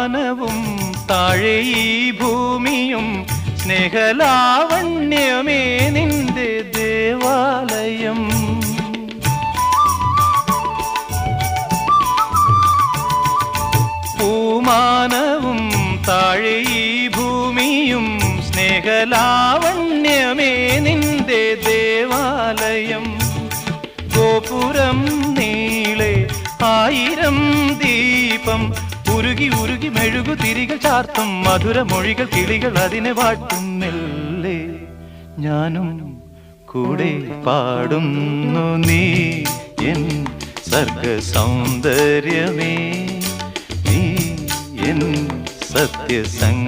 പൂമാനവും താഴെ ഈ ഭൂമിയും സ്നേഹലാവണ്യമേ നിന്റെ ദേവാലയം. പൂമാനവും താഴെ ഈ ഭൂമിയും സ്നേഹലാവണ്യമേ നിന്റെ ദേവാലയം. ഗോപുരം നീളെ 1000 ദീപം ഉരുകി ഉരുകി മെഴുകു തിരികൾ ചാർത്തും മധുരമൊഴികൾ കിളികൾ അതിനെ വാട്ടും. മെല്ലെ ഞാനും കൂടെ പാടുന്നു നീ എൻ സർഗ സൗന്ദര്യമേ, നീ എൻ സത്യസംഗീതമേ.